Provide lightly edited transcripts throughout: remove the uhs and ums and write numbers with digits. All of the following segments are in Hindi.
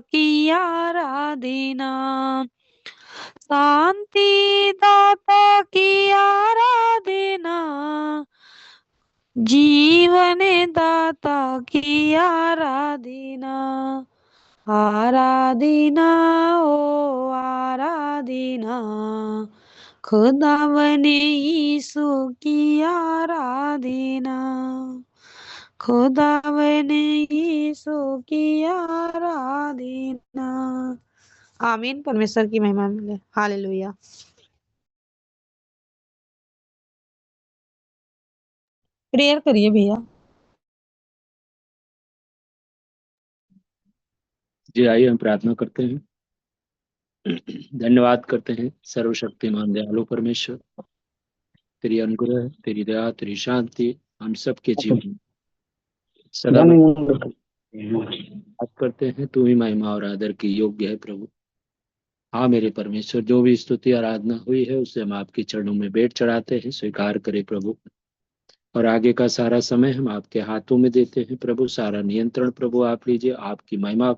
की आराधना, शांति दाता की आराधना, जीवन दाता की आराधना, आराधना ओ आराधना, खुदावने यीशु की आराधना, खुदावने यीशु की आराधना। आमीन। परमेश्वर की महिमा मिले। हालेलुया। प्रेयर करिए भैया। जी आइए हम प्रार्थना करते हैं। धन्यवाद करते हैं सर्वशक्तिमान दयालु परमेश्वर, तेरी अनुग्रह, तेरी दया, तेरी शांति हम सबके जीवन सदा बात करते हैं। तू ही महिमा और आदर की योग्य है प्रभु। हाँ मेरे परमेश्वर, जो भी स्तुति आराधना हुई है उसे हम आपके चरणों में भेंट चढ़ाते हैं, स्वीकार करें प्रभु। और आगे का सारा समय हम आपके हाथों में देते हैं प्रभु। सारा नियंत्रण प्रभु आप लीजिए। आपकी महिमा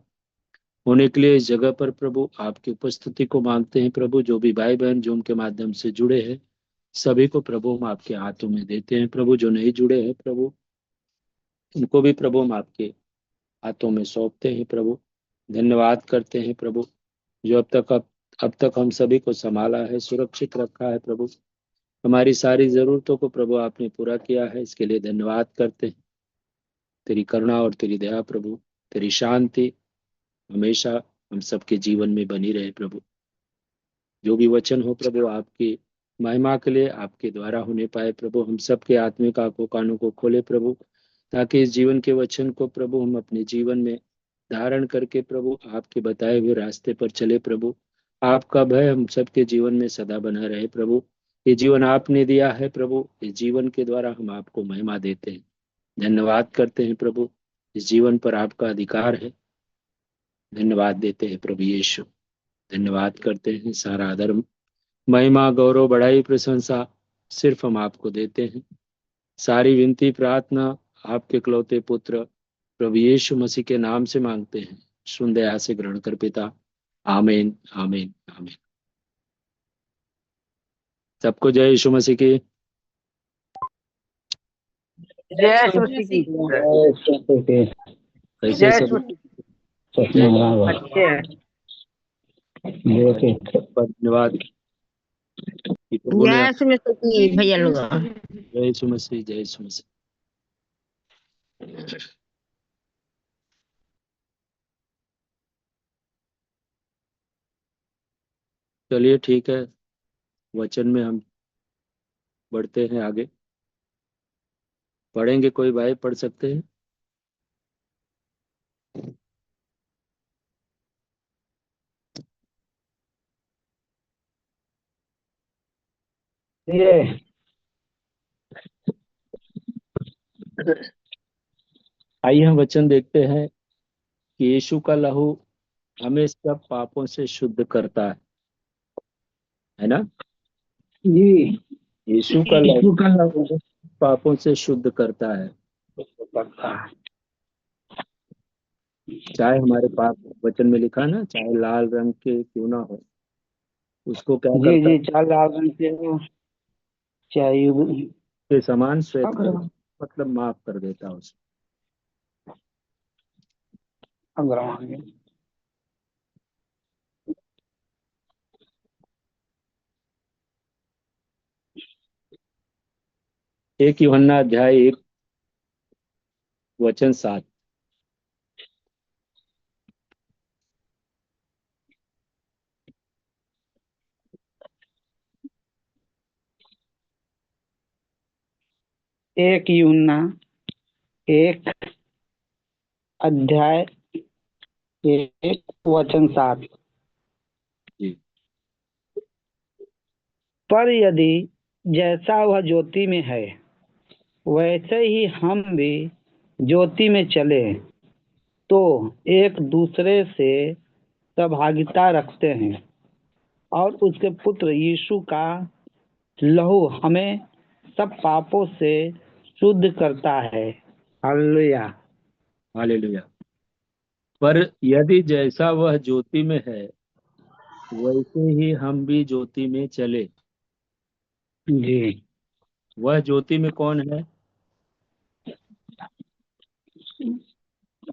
होने के लिए इस जगह पर प्रभु आपकी उपस्थिति को मांगते हैं प्रभु। जो भी भाई बहन जूम के माध्यम से जुड़े हैं सभी को प्रभु हम आपके हाथों में देते हैं प्रभु। जो नहीं जुड़े हैं प्रभु उनको भी प्रभु हम आपके हाथों में सौंपते हैं प्रभु। धन्यवाद करते हैं प्रभु, जो अब तक हम सभी को संभाला है, सुरक्षित रखा है प्रभु। हमारी सारी जरूरतों को प्रभु आपने पूरा किया है, इसके लिए धन्यवाद करते हैं। तेरी करुणा और तेरी दया प्रभु, तेरी शांति हमेशा हम सबके जीवन में बनी रहे प्रभु। जो भी वचन हो प्रभु आपकी महिमा के लिए आपके द्वारा होने पाए प्रभु। हम सबके आत्मिक आंखों कानों को खोले प्रभु, ताकि इस जीवन के वचन को प्रभु हम अपने जीवन में धारण करके प्रभु आपके बताए हुए रास्ते पर चले प्रभु। आपका भय हम सबके जीवन में सदा बना रहे प्रभु। ये जीवन आपने दिया है प्रभु, इस जीवन के द्वारा हम आपको महिमा देते हैं, धन्यवाद करते हैं प्रभु। इस जीवन पर आपका अधिकार है, धन्यवाद देते हैं प्रभु यीशु। धन्यवाद करते हैं। सारा आदर महिमा गौरव बढ़ाई प्रशंसा सिर्फ हम आपको देते हैं। सारी विनती प्रार्थना आपके इकलौते पुत्र प्रभु यीशु मसीह के नाम से मांगते हैं। सुन दया से ग्रहण कर पिता। आमीन आमीन आमीन। सबको जय यीशु मसीह की। जय यीशु मसीह की। कैसे जय सब यीशु मसीह। अच्छे हैं। धन्यवाद कि प्रभु ने जय यीशु मसीह की भैया लोग। जय यीशु मसीह, जय यीशु मसीह। चलिए ठीक है, वचन में हम बढ़ते हैं आगे। पढ़ेंगे, कोई भाई पढ़ सकते हैं? ये आइए हम वचन देखते हैं कि यीशु का लहू हमें सब पापों से शुद्ध करता है ना? जी यीशु का लहू पापों से शुद्ध करता है। चाहे हमारे पाप, वचन में लिखा ना, चाहे लाल रंग के क्यों ना हो, उसको क्या जी करता जी चार लाल से चाहिए के समान श्वेत कर, मतलब माफ कर देता है उसे। एक यूहन्ना अध्याय 1 वचन 7। एक यूहन्ना 1 अध्याय 1 वचन 7। जी पर यदि जैसा वह ज्योति में है वैसे ही हम भी ज्योति में चले तो एक दूसरे से सहभागिता रखते हैं, और उसके पुत्र यीशु का लहू हमें सब पापों से शुद्ध करता है। Hallelujah hallelujah. पर यदि जैसा वह ज्योति में है वैसे ही हम भी ज्योति में चले। जी। वह ज्योति में कौन है?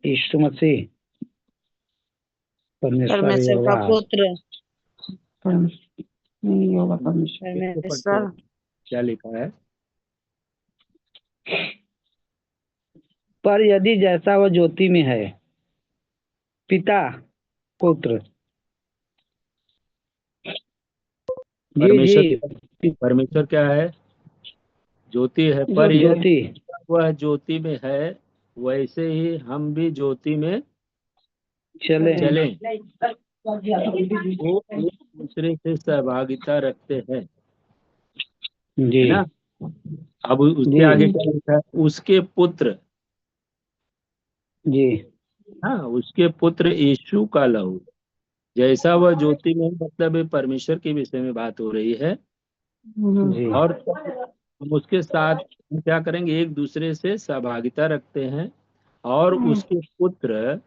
यीशु मसीह, परमेश्वर परमेश्वर का यहोवा। पुत्र इसको परमेश्वर। पढ़ते हैं, क्या लिखा है? पर यदि जैसा वह ज्योति में है, पिता पुत्र। जी परमेश्वर जी। परमेश्वर क्या है? ज्योति है। पर यदि ज्योति। वह ज्योति में है वैसे ही हम भी ज्योति में चले। चलें। वो एक दूसरे से सहभागिता रखते हैं, जी है ना? अब उसके आगे जी क्या लिखा है? उसके पुत्र, जी हाँ, उसके पुत्र यीशु का लहू जैसा वह ज्योति में, मतलब ये परमेश्वर के विषय में बात हो रही है। जी और हम उसके साथ क्या करेंगे? एक दूसरे से सहभागिता रखते हैं। और उसके पुत्र,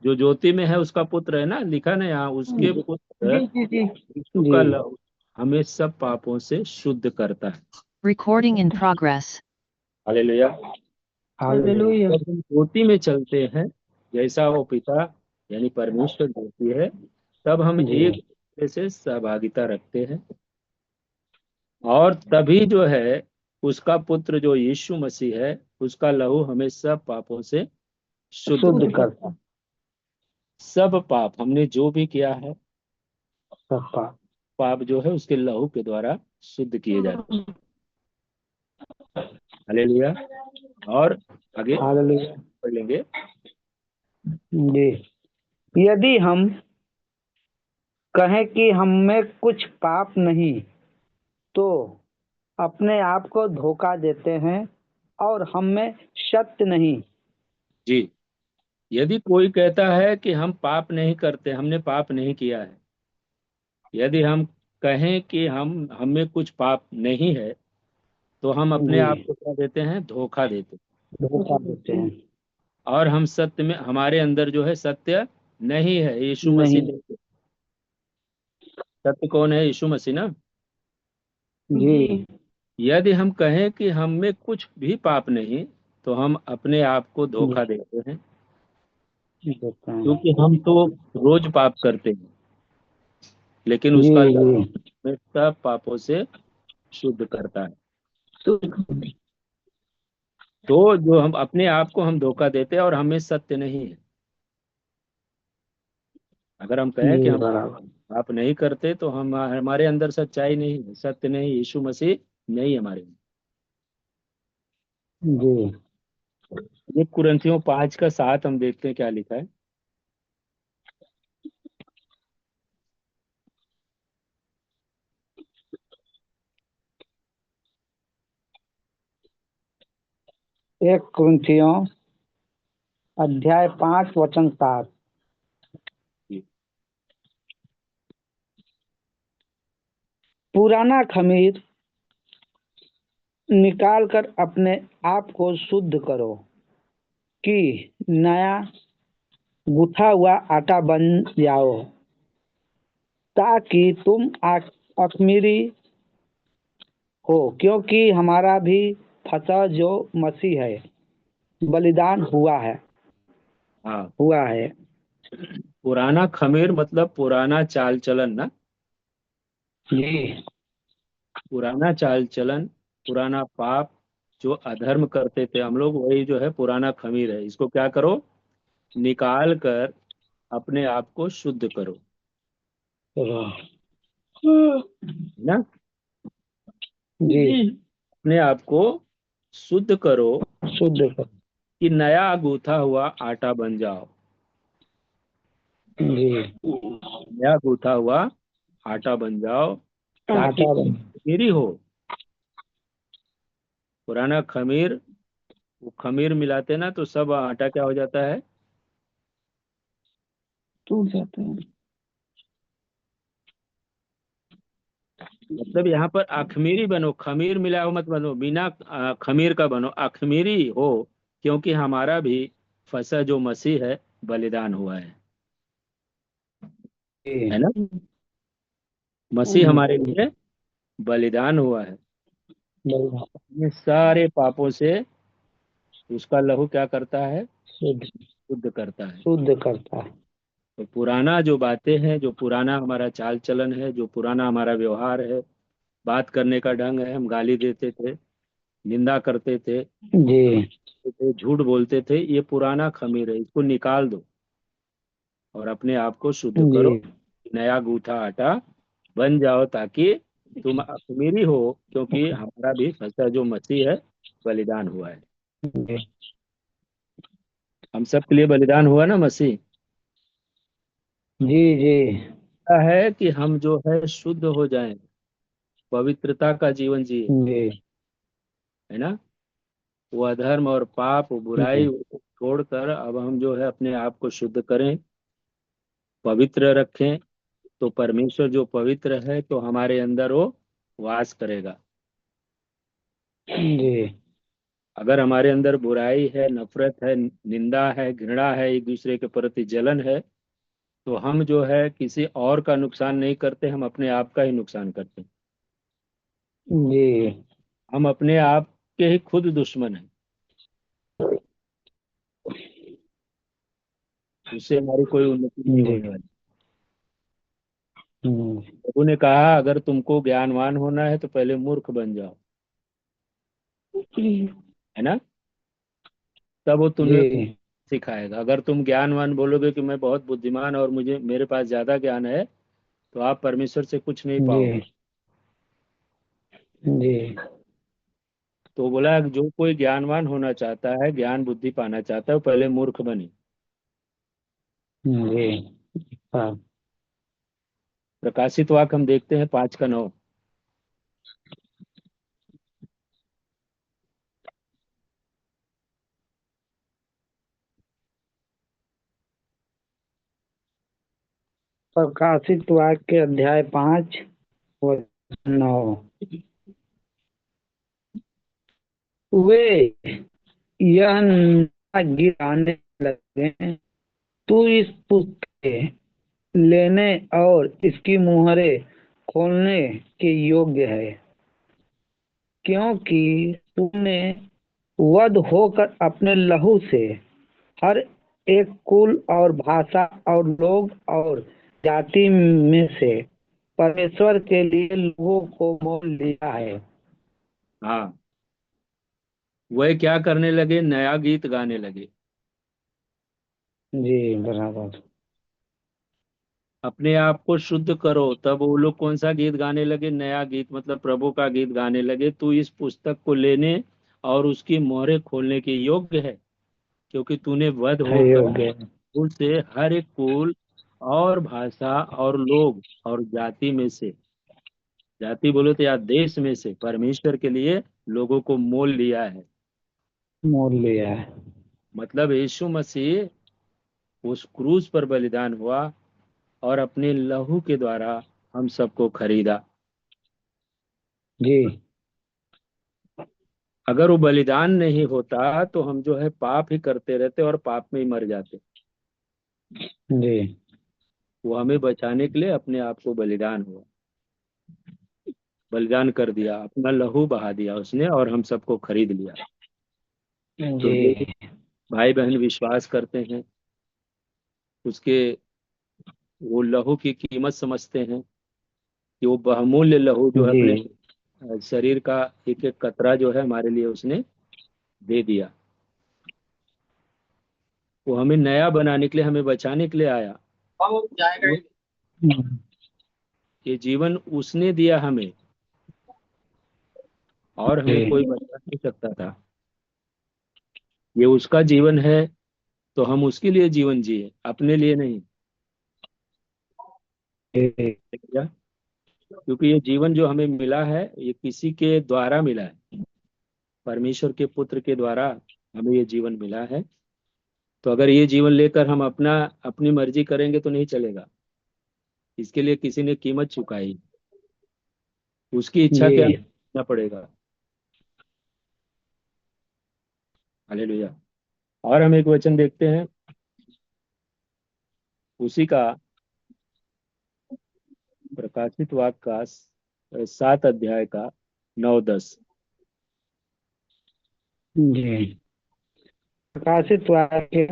जो ज्योति में है उसका पुत्र है ना, लिखा ना यहाँ, उसके पुत्र यीशु का जी। लहू हमें सब पापों से शुद्ध करता है। Recording in progress. Hallelujah. Hallelujah. जब हम ज्योति में चलते हैं जैसा वो पिता यानी परमेश्वर ज्योति है, तब हम जी एक दूसरे से सहभागिता रखते हैं। और तभी जो है उसका पुत्र जो यीशु मसीह है, उसका लहू हमें सब पापों से शुद्ध शुद्ध करता है। करता सब पाप हमने जो भी किया है, सबका। पाप जो है उसके लहू के द्वारा शुद्ध किए जाते हैं। हालेलुया। और आगे हालेलुया। पढ़ लेंगे। जी। यदि हम कहें कि हम में कुछ पाप नहीं, तो अपने आप को धोखा देते हैं और हम में सत्य नहीं। जी, यदि कोई कहता है कि हम पाप नहीं करते, हमने पाप नहीं किया है, यदि हम कहें कि हम में कुछ पाप नहीं है, तो हम अपने जी, आप को क्या देते हैं? धोखा देते हैं। धोखा देते हैं। और हम सत्य में, हमारे अंदर जो है सत्य नहीं है, यीशु नहीं। मसीह नहीं है। सत्य कौन है? यीशु मसीह ना। जी यदि हम कहें कि हम में कुछ भी पाप नहीं, तो हम अपने आप को धोखा जी, देते हैं, देते हैं। क्योंकि हम तो रोज पाप करते हैं, लेकिन जी उसका लहू जी। हमें सब पापों से शुद्ध करता है। तो जो हम अपने आप को हम धोखा देते हैं और हमें सत्य नहीं है। अगर हम कहें कि जी हम बराबर। पाप नहीं करते, तो हम, हमारे अंदर सच्चाई नहीं है, सत्य नहीं, यीशु मसीह नहीं हमारे अंदर। जी। ये कुरिन्थियों 5:7 हम देखते हैं क्या लिखा है। एक कुरिन्थियों अध्याय 5 वचन 7। पुराना खमीर निकाल कर अपने आप को शुद्ध करो कि नया गूथा हुआ आटा बन जाओ, ताकि तुम अख़मीरी हो, क्योंकि हमारा भी फसह जो मसीह है बलिदान हाँ, हुआ है। पुराना खमीर मतलब पुराना चाल चलन ना, जी पुराना चाल चलन, पुराना पाप, जो अधर्म करते थे हम लोग, वही जो है पुराना खमीर है। इसको क्या करो? निकाल कर अपने आप को शुद्ध करो, है ना? जी। अपने आप को शुद्ध करो शुद्ध कर। कि नया गूथा हुआ आटा बन जाओ। जी। नया गूथा हुआ आटा बन जाओ, ताकि आटा बन। खमीरी हो। पुराना खमीर, वो खमीर मिलाते ना तो सब आटा क्या हो जाता है? टूट जाते हैं। मतलब यहाँ पर अखमीरी बनो, खमीर मिला हो मत बनो, बिना खमीर का बनो, अखमीरी हो, क्योंकि हमारा भी फसह जो मसीह है बलिदान हुआ है जी ना। मसीह हमारे लिए बलिदान हुआ है। ये सारे पापों से उसका लहू क्या करता है, शुद्ध शुद्ध करता है। शुद्ध करता है। तो पुराना जो बातें हैं, जो पुराना हमारा चाल चलन है, जो पुराना हमारा व्यवहार है, बात करने का ढंग है, हम गाली देते थे, निंदा करते थे, जी झूठ बोलते थे, ये पुराना खमीर है, इसको निकाल दो और अपने आप को शुद्ध करो, जी नया गूथा आटा बन जाओ, ताकि तुम अखमीरी हो, क्योंकि हमारा भी फंसा जो मसीह है बलिदान हुआ है। जी हम सब के लिए बलिदान हुआ ना मसीह। जी जी ऐसा है कि हम जो है शुद्ध हो जाएं, पवित्रता का जीवन जिए, जी है ना। वो अधर्म और पाप, वो बुराई जी वो छोड़कर अब हम जो है अपने आप को शुद्ध करें, पवित्र रखें। तो परमेश्वर जो पवित्र है, तो हमारे अंदर वो वास करेगा। जी अगर हमारे अंदर बुराई है, नफरत है, निंदा है, घृणा है, एक दूसरे के प्रति जलन है, तो हम जो है किसी और का नुकसान नहीं करते, हम अपने आप का ही नुकसान करते हैं। जी हम अपने आप के ही खुद दुश्मन हैं। उससे हमारी कोई उन्नति नहीं जी होने वाली। प्रभु ने कहा, अगर तुमको ज्ञानवान होना है तो पहले मूर्ख बन जाओ, है ना, तब वो तुम्हें जी सिखाएगा। अगर तुम ज्ञानवान बोलोगे कि मैं बहुत बुद्धिमान और मुझे मेरे पास ज्यादा ज्ञान है, तो आप परमेश्वर से कुछ नहीं पाओगे। जी जी तो बोला, जो कोई ज्ञानवान होना चाहता है, ज्ञान बुद्धि पाना चाहता है, वो पहले मूर्ख बने। जी हाँ। प्रकाशित वाक्य हम देखते हैं 5:9। प्रकाशित वाक्य अध्याय 5 वचन 9। वे यह नया गिराने लगे, तू इस पुस्तक के लेने और इसकी मुहरें खोलने के योग्य है, क्योंकि तूने वध होकर अपने लहू से हर एक कुल और भाषा और लोग और जाति में से परमेश्वर के लिए लोगों को मोल लिया है। हाँ, वह क्या करने लगे, नया गीत गाने लगे। जी बराबर। अपने आप को शुद्ध करो, तब वो लोग कौन सा गीत गाने लगे, नया गीत, मतलब प्रभु का गीत गाने लगे। तू इस पुस्तक को लेने और उसकी मोहरें खोलने के योग्य है, क्योंकि तूने वध है होकर योग्य। उसे हर एक कुल और भाषा और लोग और जाति में से, जाति बोलो तो या देश में से, परमेश्वर के लिए लोगों को मोल लिया है। मोल लिया है। मतलब यीशु मसीह उस क्रूज पर बलिदान हुआ और अपने लहू के द्वारा हम सबको खरीदा। जी अगर वो बलिदान नहीं होता तो हम जो है पाप ही करते रहते और पाप में ही मर जाते। जी वो हमें बचाने के लिए अपने आप को बलिदान हुआ, बलिदान कर दिया, अपना लहू बहा दिया उसने और हम सबको खरीद लिया। तो जी जो भाई बहन विश्वास करते हैं, उसके वो लहू की कीमत समझते हैं कि वो बहुमूल्य लहू जो है जी अपने शरीर का एक एक कतरा जो है हमारे लिए उसने दे दिया। वो हमें नया बनाने के लिए, हमें बचाने के लिए आया। ये जीवन उसने दिया हमें, और हमें कोई जी बचा नहीं सकता था। ये उसका जीवन है, तो हम उसके लिए जीवन जिए, अपने लिए नहीं। जी क्या? क्योंकि ये जीवन जो हमें मिला है, ये किसी के द्वारा मिला है, परमेश्वर के पुत्र के द्वारा हमें ये जीवन मिला है। तो अगर ये जीवन लेकर हम अपना अपनी मर्जी करेंगे तो नहीं चलेगा। इसके लिए किसी ने कीमत चुकाई, उसकी इच्छा के जी अनुसार करना पड़ेगा। हालेलुया। और हम एक वचन देखते हैं, उसी का प्रकाशित वाक्य का 7 अध्याय का 9-10। जी। प्रकाशित वाक्य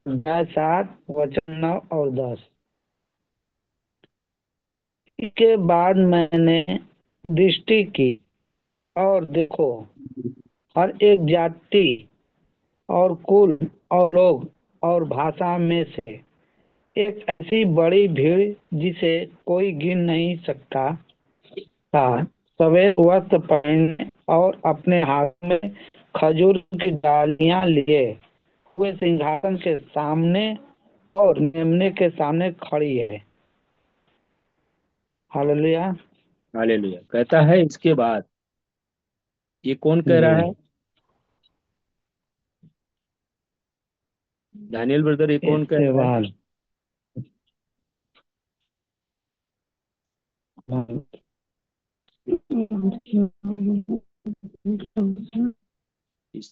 अध्याय 7 वचन 9 और 10। इसके बाद मैंने दृष्टि की और देखो, हर एक जाति और कुल और लोग और भाषा में से एक ऐसी बड़ी भीड़ जिसे कोई गिन नहीं सकता था, सफेद वस्त्र पहने और अपने हाथ में खजूर की डालियां लिए हुए सिंहासन के सामने और मेमने के सामने खड़ी है। हालेलुया। हालेलुया। कहता है इसके बाद, ये कौन कह रहा है? जी। दानियल ब्रदर, ये कौन कह इसके रहा है? बाद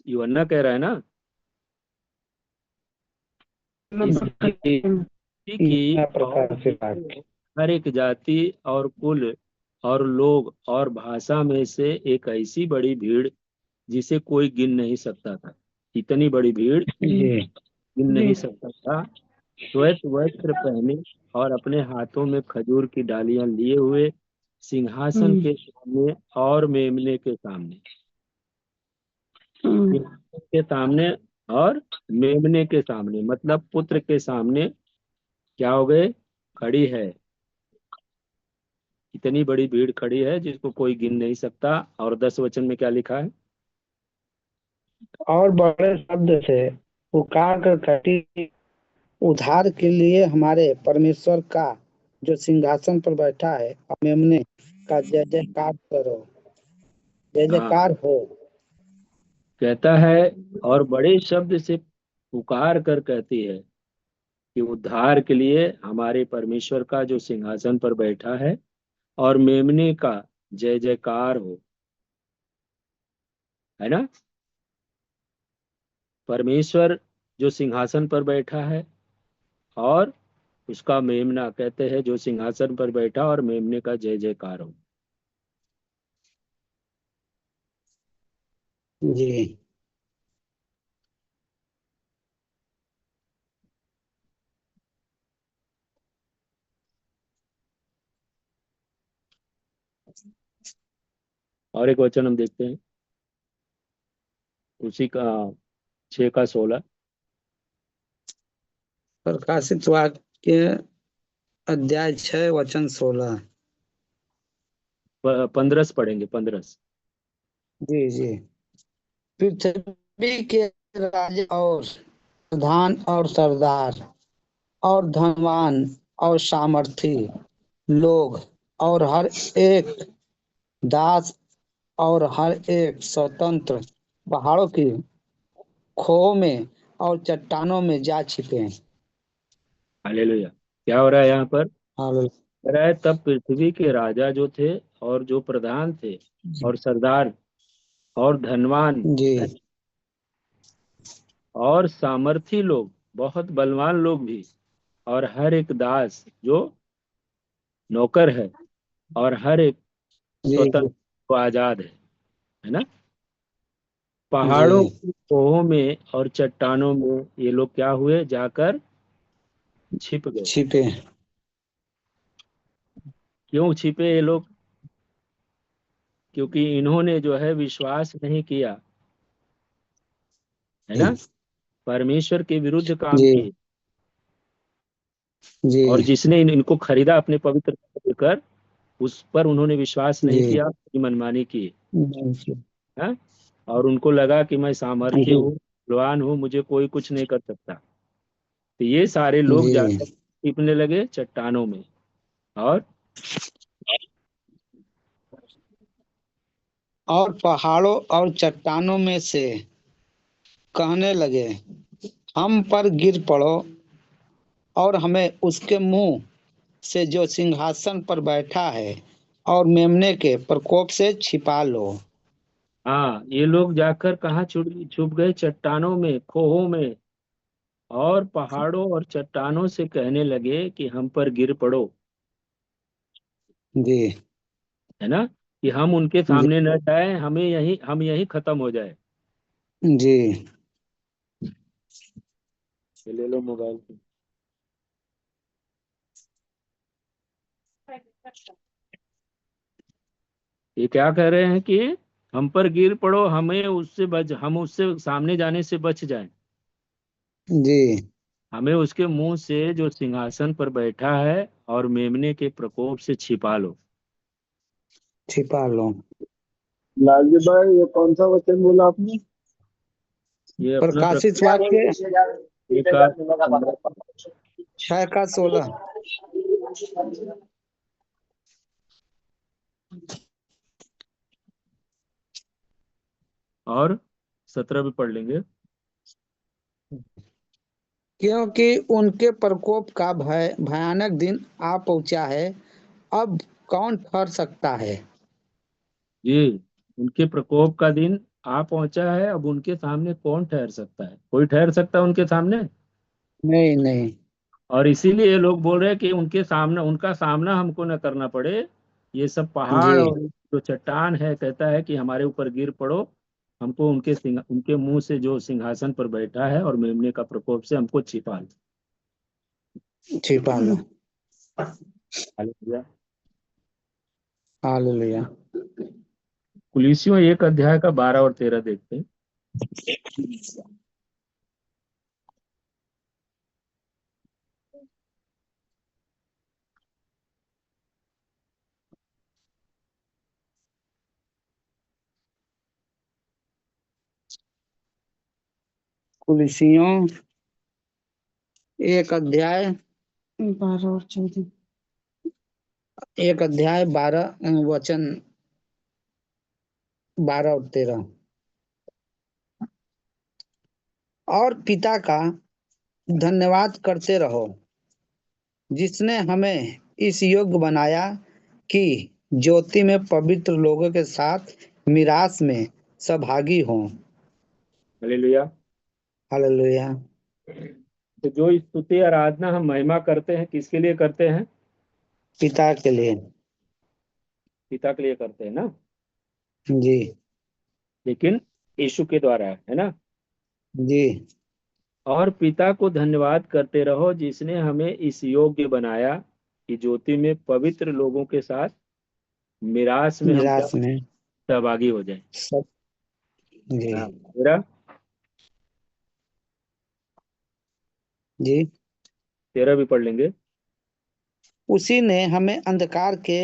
यूहन्ना कह रहा है ना? कि प्रकाशित वाक्य। हर एक जाति और कुल और लोग और भाषा में से एक ऐसी बड़ी भीड़ जिसे कोई गिन नहीं सकता था। इतनी बड़ी भीड़ जी। गिन नहीं सकता था। श्वेत वस्त्र पहने और अपने हाथों में खजूर की डालियां लिए हुए सिंहासन के सामने और मेमने के सामने, सिंहासन के सामने और मेमने के सामने, मतलब पुत्र के सामने क्या हो गए? खड़ी है। इतनी बड़ी भीड़ खड़ी है जिसको कोई गिन नहीं सकता। और 10 वचन में क्या लिखा है? और बड़े शब्द से पुकार कर कहती, उद्धार के लिए हमारे परमेश्वर का जो सिंहासन पर बैठा है और मेमने का जय जयकार करो, जय हाँ, जयकार हो। कहता है और बड़े शब्द से पुकार कर कहती है कि उद्धार के लिए हमारे परमेश्वर का जो सिंहासन पर बैठा है और मेमने का जय जयकार हो। है ना? परमेश्वर जो सिंहासन पर बैठा है और उसका मेमना, कहते हैं जो सिंहासन पर बैठा और मेमने का जय जयकार हो। जी। और एक वचन हम देखते हैं, उसी का 6 का 16। प्रकाशित वाक्य अध्याय 6 वचन 16। 15 से पढ़ेंगे, 15। जी। जी। पृथ्वी के राजा और प्रधान और सरदार और धनवान और सामर्थी लोग और हर एक दास और हर एक स्वतंत्र पहाड़ों की खोह में और चट्टानों में जा छिपे हैं। हालेलुया। क्या हो रहा है यहाँ पर? हालेलुया। कह रहा है तब पृथ्वी के राजा जो थे और जो प्रधान थे और सरदार और धनवान जी। और सामर्थी लोग, बहुत बलवान लोग भी, और हर एक दास जो नौकर है, और हर एक जी। स्वतंत्र को आजाद है ना? जी। पहाड़ों की कोहों में और चट्टानों में ये लोग क्या हुए? जाकर छिप गए। छिपे। क्यों छिपे ये लोग? क्योंकि इन्होंने जो है विश्वास नहीं किया, है ना? परमेश्वर के विरुद्ध काम जी। किए। जी। और जिसने इनको खरीदा अपने पवित्र कर, उस पर उन्होंने विश्वास नहीं जी। किया, अपनी मनमानी की। जी। है? और उनको लगा कि मैं सामर्थ्य जी। हूँ, बलवान हूँ, मुझे कोई कुछ नहीं कर सकता। तो ये सारे लोग जाकर छिपने लगे चट्टानों में और पहाड़ों और चट्टानों में से कहने लगे, हम पर गिर पड़ो और हमें उसके मुंह से जो सिंहासन पर बैठा है और मेमने के प्रकोप से छिपा लो। हाँ, ये लोग जाकर कहाँ छुप छुप गए? चट्टानों में, खोहों में, और पहाड़ों और चट्टानों से कहने लगे कि हम पर गिर पड़ो, जी है ना, कि हम उनके जी सामने न जाए, हम यहीं खत्म हो जाए। जी ये ले लो मोबाइल। ये क्या कह रहे हैं कि हम पर गिर पड़ो, हम उससे सामने जाने से बच जाएं, जी हमें उसके मुंह से जो सिंहासन पर बैठा है और मेमने के प्रकोप से छिपा लो। छिपा लो। लालजी भाई, ये कौन सा वचन बोला आपने? ये अपना प्रकाशित वाक्य प्रकाशित का 6 का 16। और 17 भी पढ़ लेंगे। क्योंकि उनके प्रकोप का भयानक दिन आ पहुंचा है, अब कौन ठहर सकता है। जी, उनके प्रकोप का दिन आ पहुंचा है, अब उनके सामने कौन ठहर सकता है? कोई ठहर सकता है उनके सामने? नहीं नहीं। और इसीलिए ये लोग बोल रहे हैं कि उनका सामना हमको न करना पड़े। ये सब जी पहाड़ और जो चट्टान है कहता है कि हमारे ऊपर गिर पड़ो, हमको उनके मुंह से जो सिंहासन पर बैठा है और मेमने का प्रकोप से हमको छिपा लो। छिपा लो। हालेलुया। हालेलुया। कुलीसियों 1 अध्याय का 12 और 13 देखते हैं। कुलिसियों 1 अध्याय 12 और 14। 1 अध्याय 12 वचन 12 और 13। और पिता का धन्यवाद करते रहो, जिसने हमें इस योग्य बनाया कि ज्योति में पवित्र लोगों के साथ मिरास में सहभागी हों। हालेलुया। हालेलुया। तो जो स्तुति आराधना हम महिमा करते हैं, किसके लिए करते हैं? पिता के लिए। पिता के लिए करते हैं ना, जी लेकिन यीशु के द्वारा, है ना। जी और पिता को धन्यवाद करते रहो, जिसने हमें इस योग्य बनाया कि ज्योति में पवित्र लोगों के साथ मिरास में हम क्या मिरास में सहभागी हो जाएं। सब। जी हाँ, तेरा जी। 13 भी पढ़ लेंगे। उसी ने हमें अंधकार के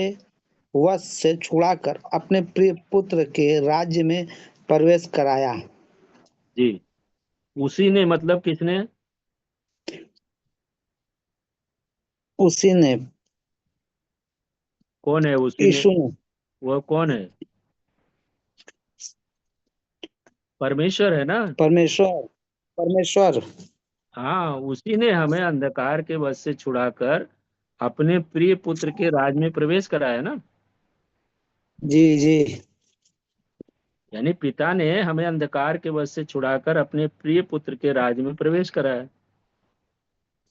वश से छुड़ाकर अपने प्रिय पुत्र के राज्य में प्रवेश कराया। जी, उसी ने मतलब किसने? उसी ने, कौन है उसी ने? यीशु ने। वह कौन है? परमेश्वर है ना। परमेश्वर। परमेश्वर। हाँ, उसी ने हमें अंधकार के वश से छुड़ाकर अपने प्रिय पुत्र के राज में प्रवेश कराया ना। जी जी यानी पिता ने हमें अंधकार के वश से छुड़ाकर अपने प्रिय पुत्र के राज में प्रवेश कराया।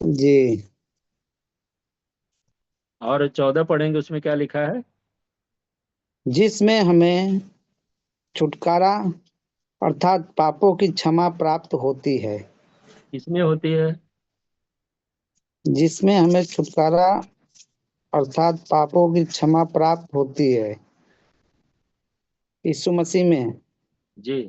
जी। और 14 पढ़ेंगे, उसमें क्या लिखा है? जिसमें हमें छुटकारा अर्थात पापों की क्षमा प्राप्त होती है। किसमें होती है? जिसमें हमें छुटकारा अर्थात पापों की क्षमा प्राप्त होती है, यीशु मसीह में। जी,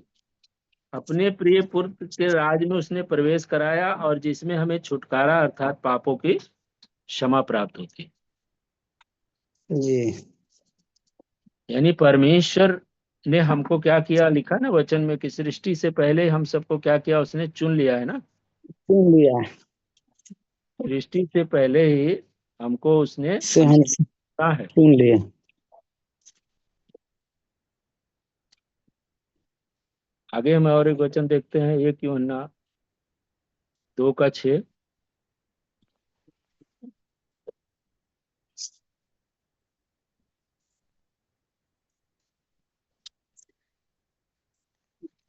अपने प्रिय पुत्र के राज में उसने प्रवेश कराया, और जिसमें हमें छुटकारा अर्थात पापों की क्षमा प्राप्त होती है। जी यानी परमेश्वर ने हमको क्या किया, लिखा ना वचन में कि सृष्टि से पहले हम सबको क्या किया, उसने चुन लिया है ना। सुन लिया। सृष्टि से पहले ही हमको उसने से हम चुना है। सुन लिया। आगे हम और एक वचन देखते हैं, 1 यूहन्ना 2 का 6।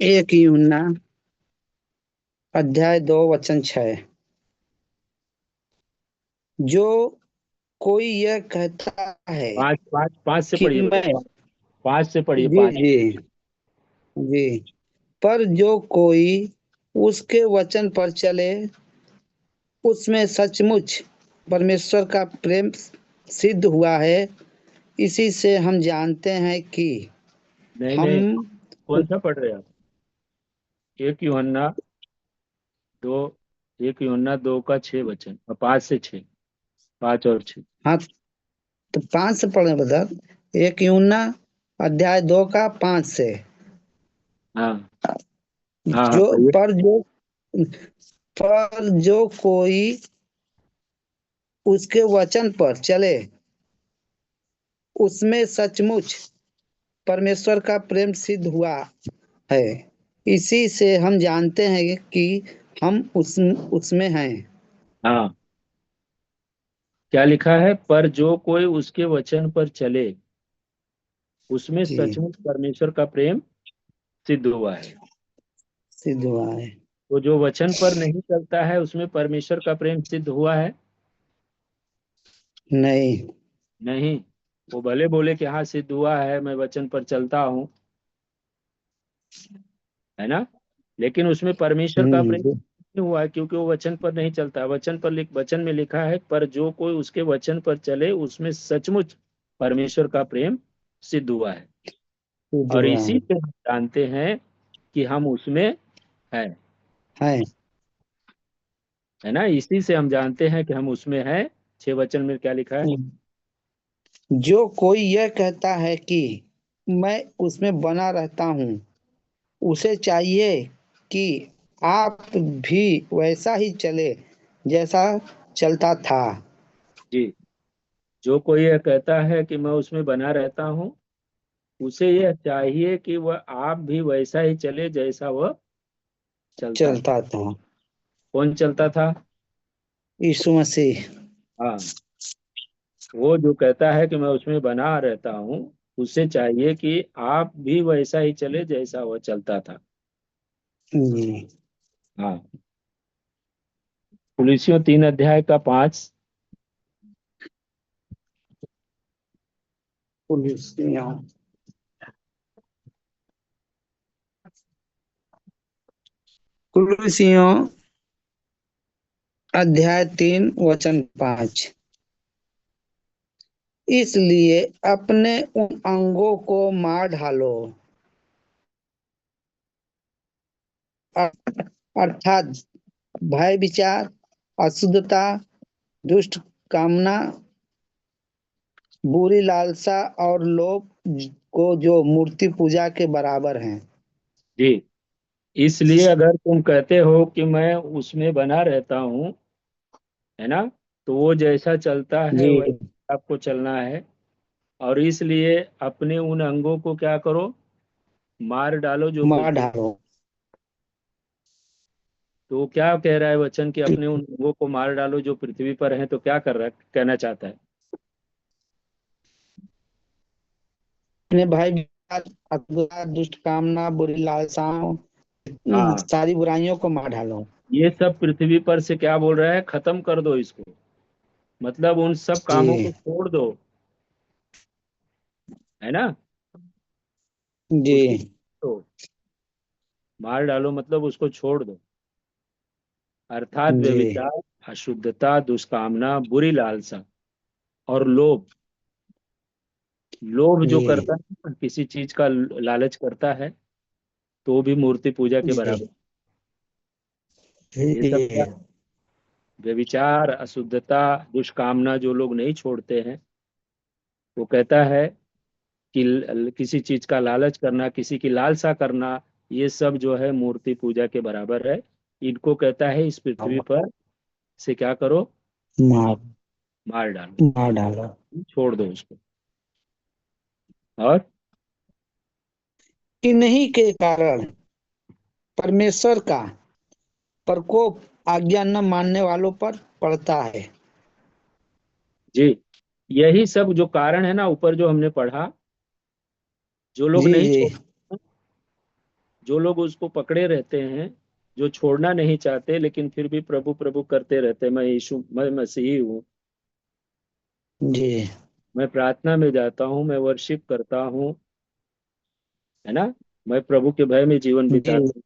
1 यूहन्ना अध्याय 2 वचन 6। जो कोई यह कहता है पांच पांच पांच से कि पढ़िए मैं बेटा, पांच से पढ़िए, जी पांच। जी जी पर जो कोई उसके वचन पर चले उसमें सचमुच परमेश्वर का प्रेम सिद्ध हुआ है। इसी से हम जानते हैं कि नहीं हम नहीं, कौन सा पढ़ रहे हैं आप? एक यूहन्ना दो, एक यूहन्ना 2 का 6 वचन और 5 से 6, 5 और 6। हाँ तो 5 से पढ़े बदल। 1 यूहन्ना अध्याय 2 का 5 से। हाँ हाँ हाँ, जो पढ़िए। पर जो कोई उसके वचन पर चले उसमें सचमुच परमेश्वर का प्रेम सिद्ध हुआ है। इसी से हम जानते हैं कि हम उसमें हैं। हाँ, क्या लिखा है? पर जो कोई उसके वचन पर चले उसमें जी सचमुच परमेश्वर का प्रेम सिद्ध हुआ है। सिद्ध हुआ है। तो जो वचन पर नहीं चलता है उसमें परमेश्वर का प्रेम सिद्ध हुआ है? नहीं। नहीं। वो भले बोले कि हाँ सिद्ध हुआ है, मैं वचन पर चलता हूँ, है ना, लेकिन उसमें परमेश्वर का प्रेम जी नहीं हुआ है क्योंकि वो वचन पर नहीं चलता। वचन में लिखा है, पर जो कोई उसके वचन पर चले उसमें सचमुच परमेश्वर का प्रेम सिद्ध हुआ है। सिद्ध और हुआ इसी से हम जानते हैं कि हम उसमें हैं, है। है ना। इसी से हम जानते हैं कि हम उसमें हैं। 6 वचन में क्या लिखा है? जो कोई यह कहता है कि मैं उसमें बना रहता हूँ उसे चाहिए कि आप भी वैसा ही चले जैसा चलता था। जी। जो कोई यह कहता है कि मैं उसमें बना रहता हूँ उसे यह चाहिए कि वह आप भी वैसा ही चले जैसा वह चलता था। चलता था। कौन चलता था? यीशु मसीह। हाँ, वो जो कहता है कि मैं उसमें बना रहता हूँ उसे चाहिए कि आप भी वैसा ही चले जैसा वह चलता था। जी हाँ। कुलुस्सियों 3 अध्याय का 5। कुलुस्सियों कुलुस्सियों अध्याय 3 वचन 5। इसलिए अपने उन अंगों को मार डालो अर्थात भय विचार अशुद्धता दुष्ट कामना बुरी लालसा और लोभ को जो मूर्ति पूजा के बराबर हैं। जी। इसलिए अगर तुम कहते हो कि मैं उसमें बना रहता हूँ, है ना, तो वो जैसा चलता है जी वैसा आपको चलना है। और इसलिए अपने उन अंगों को क्या करो? मार डालो जो मार पृथ्वी। डालो। तो क्या कह रहा है वचन कि अपने उन अंगों को मार डालो जो पृथ्वी पर हैं? तो क्या कर रहा है, कहना चाहता है? अपने भाई अथवा दुष्ट कामना बुरी लालसाओं हाँ, सारी बुराइयों को मार डालो। ये सब पृथ्वी पर से क्या बोल रहा है? खत्म कर दो इसको। मतलब उन सब कामों को जी छोड़ दो, है ना। जी उसको तो मार डालो मतलब उसको छोड़ दो। अर्थात जी व्यभिचार, अशुद्धता, दुष्कामना, बुरी लालसा और लोभ। लोभ जो जी करता है ना, किसी चीज का लालच करता है, तो वो भी मूर्ति पूजा के जी बराबर। ये सब क्या? व्यभिचार, अशुद्धता, दुष्कामना जो लोग नहीं छोड़ते हैं, वो कहता है कि किसी चीज का लालच करना, किसी की लालसा करना, ये सब जो है मूर्ति पूजा के बराबर है। इनको कहता है इस पृथ्वी पर से क्या करो? मार मार डालो, मार डालो। छोड़ दो उसको। और इन्हीं के कारण परमेश्वर का प्रकोप आज्ञा न मानने वालों पर पड़ता है। जी, यही सब जो कारण है ना, ऊपर जो हमने पढ़ा, जो लोग जी नहीं जी छोड़, जो लोग उसको पकड़े रहते हैं, जो छोड़ना नहीं चाहते लेकिन फिर भी प्रभु प्रभु करते रहते, मैं मसीही हूँ, जी मैं प्रार्थना में जाता हूँ, मैं वर्शिप करता हूँ, है ना, मैं प्रभु के भय में जीवन जी बिताता हूँ।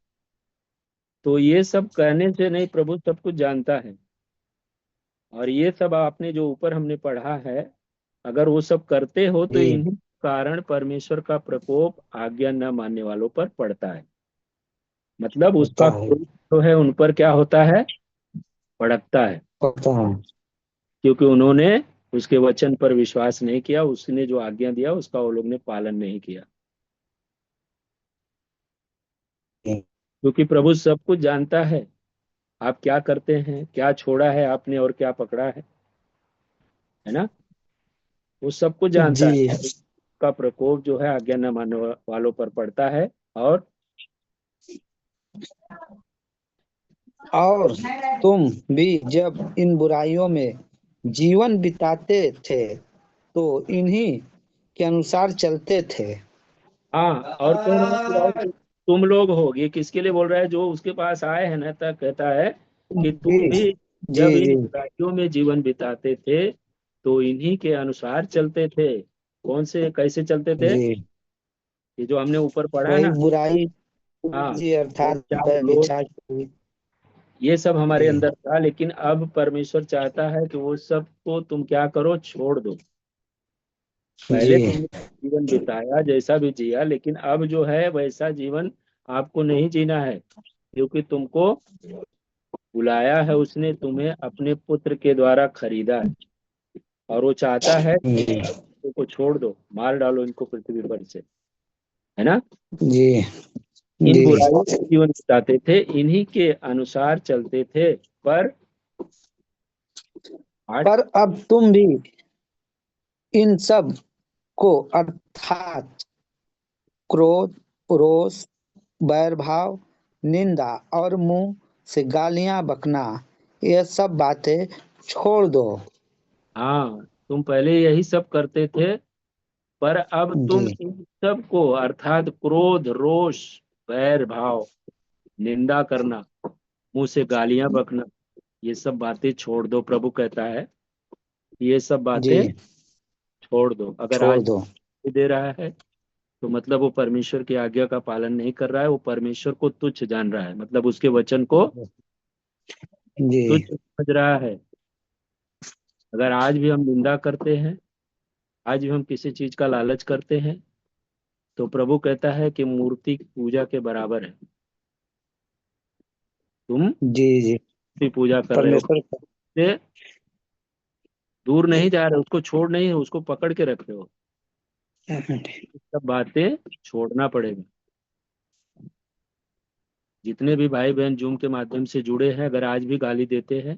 तो ये सब कहने से नहीं, प्रभु सब कुछ जानता है। और ये सब आपने जो ऊपर हमने पढ़ा है, अगर वो सब करते हो तो जी इन्हीं कारण परमेश्वर का प्रकोप आज्ञा न मानने वालों पर पड़ता है। मतलब होता उसका है, क्रोध जो है उन पर क्या होता है, भड़कता है, होता है। क्योंकि उन्होंने उसके वचन पर विश्वास नहीं किया, उसने जो आज्ञा दिया उसका वो लोग ने पालन नहीं किया। जी क्योंकि प्रभु सब कुछ जानता है, आप क्या करते हैं, क्या छोड़ा है आपने और क्या पकड़ा है ना, वो सब कुछ जानता है। जी। का प्रकोप जो है आज्ञा न मानने वालों पर पड़ता है। और और तुम भी जब इन बुराइयों में जीवन बिताते थे तो इन्हीं के अनुसार चलते थे। हाँ, और कह रहा है बुराई तुम लोग हो, ये किसके लिए बोल रहा है, जो उसके पास आए हैं ना, तक कहता है कि जी तुम भी जी जब इन जी बुराइयों में जीवन बिताते थे तो इन्हीं के अनुसार चलते थे। कौन से, कैसे चलते थे, जी। ये जो हमने ऊपर पढ़ा है वही ना। बुराई हाँ, जी अर्थात क्या लोग, व्यभिचार। ये सब हमारे जी अंदर था, लेकिन अब परमेश्वर चाहता है कि वो सब को तुम क्या करो, छोड़ दो। पहले जी तुमने जीवन बिताया जैसा भी जिया, लेकिन अब जो है वैसा जीवन आपको नहीं जीना है, क्योंकि तुमको बुलाया है उसने, तुम्हें अपने पुत्र के द्वारा खरीदा है। और वो चाहता है जी को छोड़ दो, मार डालो इनको पृथ्वी पर से, है ना। जी इन जी। बुराइयों में जीवन बिताते थे, इन्हीं के अनुसार चलते थे। पर आज पर अब तुम भी इन सब को अर्थात क्रोध, रोष, बैर भाव, निंदा और मुंह से गालियां बकना, ये सब बातें छोड़ दो। हाँ, तुम पहले यही सब करते थे, पर अब तुम जी इन सब को अर्थात क्रोध, रोष, बैर भाव, निंदा करना, मुंह से गालियां बकना, ये सब बातें छोड़ दो। प्रभु कहता है ये सब जी बातें छोड़ दो। अगर छोड़ आज दो। दे रहा है तो मतलब वो परमेश्वर की आज्ञा का पालन नहीं कर रहा है, वो परमेश्वर को तुच्छ जान रहा है, मतलब उसके वचन को जी तुच्छ समझ रहा है। अगर आज भी हम निंदा करते हैं, आज भी हम किसी चीज का लालच करते हैं, तो प्रभु कहता है कि मूर्ति की पूजा के बराबर है, तुम जी जी। भी पूजा कर रहे हो। परमेश्वर से दूर नहीं जा रहे, उसको छोड़ नहीं, उसको पकड़ के रख रहे हो। ये सब बातें छोड़ना पड़ेगा। जितने भी भाई बहन जूम के माध्यम से जुड़े हैं, अगर आज भी गाली देते हैं,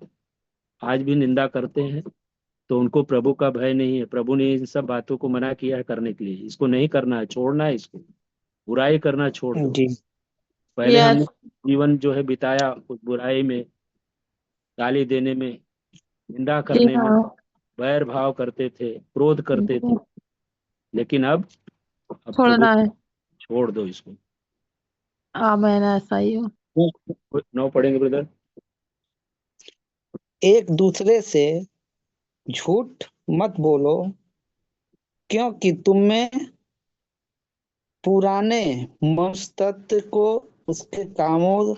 आज भी निंदा करते हैं, तो उनको प्रभु का भय नहीं है। प्रभु ने इन सब बातों को मना किया है करने के लिए, इसको नहीं करना है, छोड़ना है इसको, बुराई करना छोड़ दो। जी पहले हमने जीवन जो है बिताया उस बुराई में, गाली देने में, निंदा करने में, बैर भाव करते थे, क्रोध करते थे, लेकिन अब प्रभु छोड़ना है। छोड़ दो इसको। आमेन, ऐसा ही हो। नौ पढ़ेंगे ब्रदर। एक दूसरे से झूठ मत बोलो, क्योंकि तुमने पुराने मनुष्यत्व को उसके कामों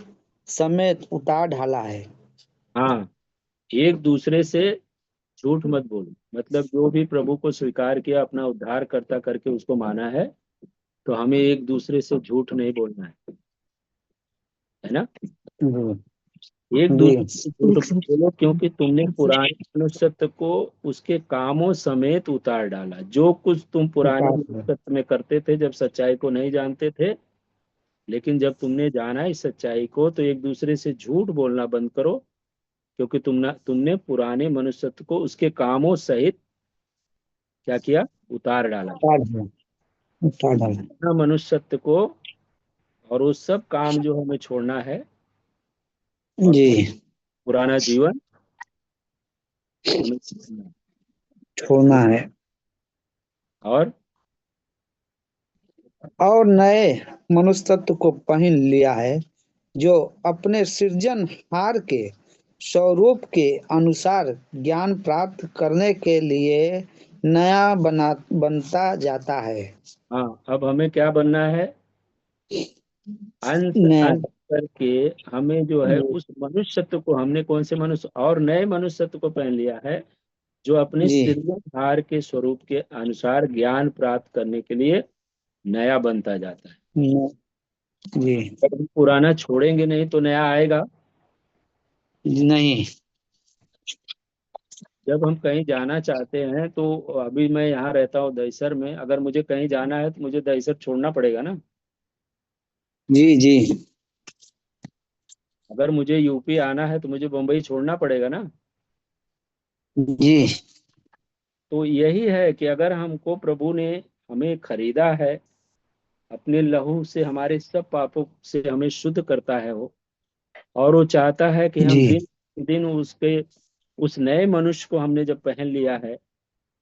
समेत उतार डाला है। हाँ, एक दूसरे से झूठ मत बोलो, मतलब जो भी प्रभु को स्वीकार किया, अपना उद्धार करता करके उसको माना है, तो हमें एक दूसरे से झूठ नहीं बोलना है ना। जी एक जी दूसरे से झूठ मत बोलो, क्योंकि तुमने पुराने मनुष्यत्व को उसके कामों समेत उतार डाला। जो कुछ तुम पुराने उतार दो। मनुष्यत्व में करते थे, जब सच्चाई को नहीं जानते थे, लेकिन जब तुमने जाना इस सच्चाई को, तो एक दूसरे से झूठ बोलना बंद करो, क्योंकि तुमने पुराने मनुष्यत्व को उसके कामों सहित क्या किया, उतार डाला। उतार दो। उतार डाला। पुराना मनुष्यत्व को और वो सब काम जो हमें छोड़ना है, और जी पुराना जीवन हमें छोड़ना है। छोड़ना है और और नए मनुष्यत्व को पहन लिया है, जो अपने सृजनहार के स्वरूप के अनुसार ज्ञान प्राप्त करने के लिए नया बनता जाता है। हाँ, अब हमें क्या बनना है? अंश नया। अंश करके हमें जो है उस मनुष्यत्व को, हमने कौन से मनुष्य और नए मनुष्यत्व को पहन लिया है, जो अपने जी सृजनहार के स्वरूप के अनुसार ज्ञान प्राप्त करने के लिए नया बनता जाता है। जी जब हम पुराना छोड़ेंगे नहीं तो नया आएगा। नहीं। जब हम कहीं जाना चाहते हैं तो अभी मैं यहाँ रहता हूँ दहिसर में, अगर मुझे कहीं जाना है तो मुझे दहिसर छोड़ना पड़ेगा ना। जी जी अगर मुझे यूपी आना है तो मुझे बम्बई छोड़ना पड़ेगा ना। जी तो यही है कि अगर हमको प्रभु ने हमें खरीदा है, अपने लहू से हमारे सब पापों से हमें शुद्ध करता है वो, और वो चाहता है कि हम जी दिन दिन उसके उस नए मनुष्य को हमने जब पहन लिया है,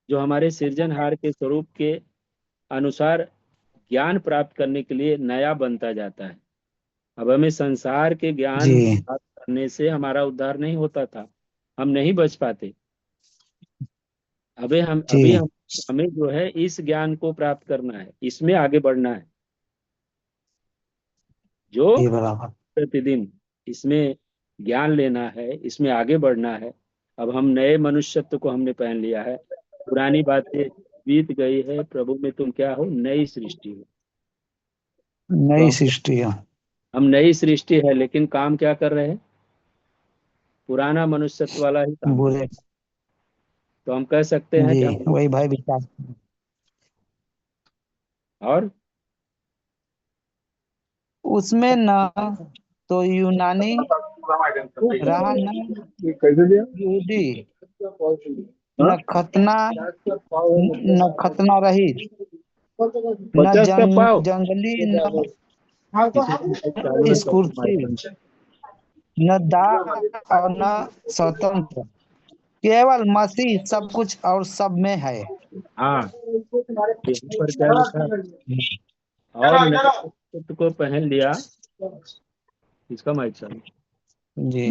जो हमारे सृजनहार के स्वरूप के अनुसार ज्ञान प्राप्त करने के लिए नया बनता जाता है। अब हमें संसार के ज्ञान जी प्राप्त करने से हमारा उद्धार नहीं होता था, हम नहीं बच पाते। अभी जी हम हमें जो है इस ज्ञान को प्राप्त करना है, इसमें आगे बढ़ना है, जो जी बराबर। प्रतिदिन इसमें ज्ञान लेना है, इसमें आगे बढ़ना है। अब हम नए मनुष्यत्व को हमने पहन लिया है, पुरानी बातें बीत गई है, प्रभु में तुम क्या हो, नई सृष्टि हो। तो नई सृष्टि है। हम नई सृष्टि है, लेकिन काम क्या कर रहे हैं? पुराना मनुष्यत्व वाला ही काम कर रहे बुरे। हैं। तो हम कह सकते हैं जी कि हम, वही भाई विचार। और उसमें न तो यूनानी रहा, न कैसे दिया? यहूदी, हाँ? न खतना, न खतना रहित, न 50 का पाव जंगली, न किसी को माइक चालू है तो अपना स्फूर्ति, माइक बंद कर। न दास और न स्वतंत्र, केवल मसीह सब कुछ और सब में है। हाँ, यहाँ पर क्या लिखा है? और नए मनुष्यत्व को पहन लिया। इसका माइक चालू। जी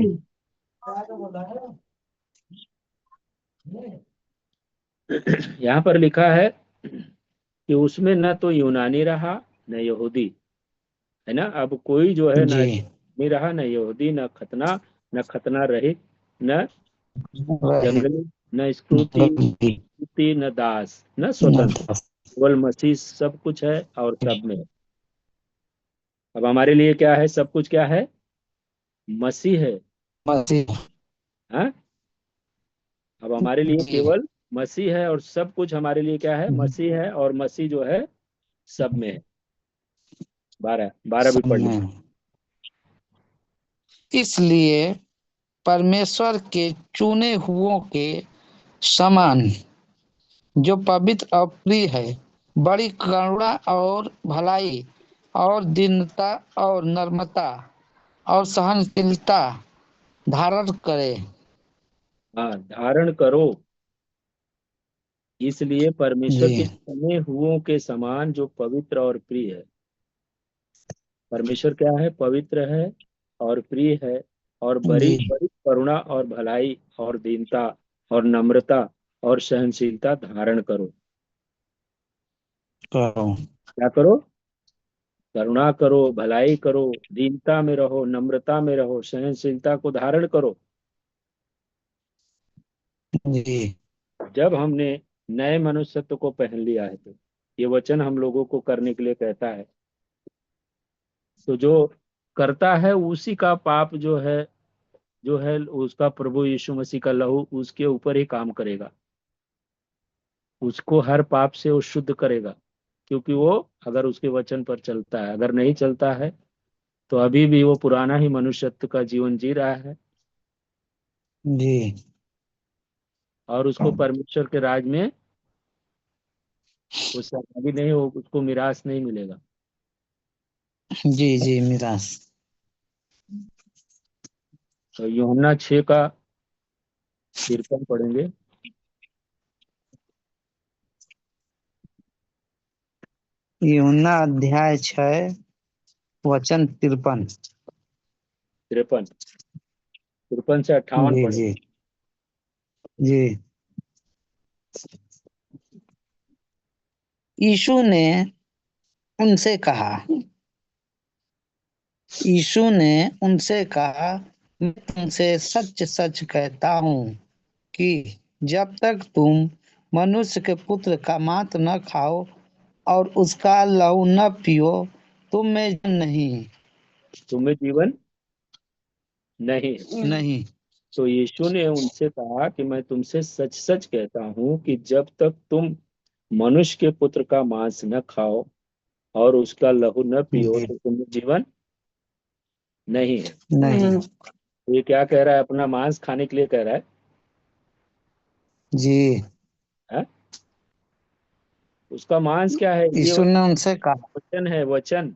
यहाँ पर लिखा है कि उसमें न तो यूनानी रहा न यहूदी, है ना। अब कोई जो है, ना जी यूनानी रहा न यहूदी, न खतना रहित, न रहे। जंगली, न स्कृति, न दास, न स्वतंत्र, केवल मसीह सब कुछ है और सब में है। अब हमारे लिए क्या है? सब कुछ क्या है? मसीह है। मसीह। हाँ, अब हमारे लिए जी केवल मसीह है, और सब कुछ हमारे लिए क्या है? मसीह है, और मसीह जो है सब में है। 12 भी सब पढ़ ली। में। इसलिए परमेश्वर के चुने हुओं के समान, जो पवित्र और प्रिय है, बड़ी करुणा और भलाई और दीनता और नम्रता और सहनशीलता धारण करे। हाँ, धारण करो। इसलिए परमेश्वर जी के चुने हुओं के समान, जो पवित्र और प्रिय है। परमेश्वर क्या है? पवित्र है और प्रिय है, और बड़ी जी बड़ी करुणा और भलाई और दीनता और नम्रता और सहनशीलता धारण करो। करो। क्या करो? करुणा करो, भलाई करो, दीनता में रहो, नम्रता में रहो, सहनशीलता को धारण करो। जी जब हमने नए मनुष्यत्व को पहन लिया है तो ये वचन हम लोगों को करने के लिए कहता है। तो जो करता है उसी का पाप जो है उसका प्रभु यीशु मसीह का लहू उसके ऊपर ही काम करेगा, उसको हर पाप से वो शुद्ध करेगा। क्योंकि वो अगर उसके वचन पर चलता है, अगर नहीं चलता है तो अभी भी वो पुराना ही मनुष्यत्व का जीवन जी रहा है, जी और उसको परमेश्वर के राज में वो सहभागी नहीं हो, उसको मिरास नहीं मिलेगा। जी जी मिरास। तो यूहन्ना 6 का 53 पढ़ेंगे। यूहन्ना अध्याय 6 वचन 53। 53 से 58 जी पढ़े। जी जी। यीशु ने उनसे कहा मैं तुमसे सच सच कहता हूँ कि जब तक तुम मनुष्य के पुत्र का मांस न खाओ और उसका लहू न पियो तुम में जीवन नहीं। तुम्हें जीवन नहीं। नहीं। तो यीशु ने उनसे कहा कि मैं तुमसे सच सच कहता हूँ कि जब तक तुम मनुष्य के पुत्र का मांस न खाओ और उसका लहू न पियो जी तो तुम्हें जीवन नहीं है। नहीं। ये क्या कह रहा है? अपना मांस खाने के लिए कह रहा जी। है? उसका मांस क्या है? ये यीशु ने उनसे कहा। वचन है, वचन।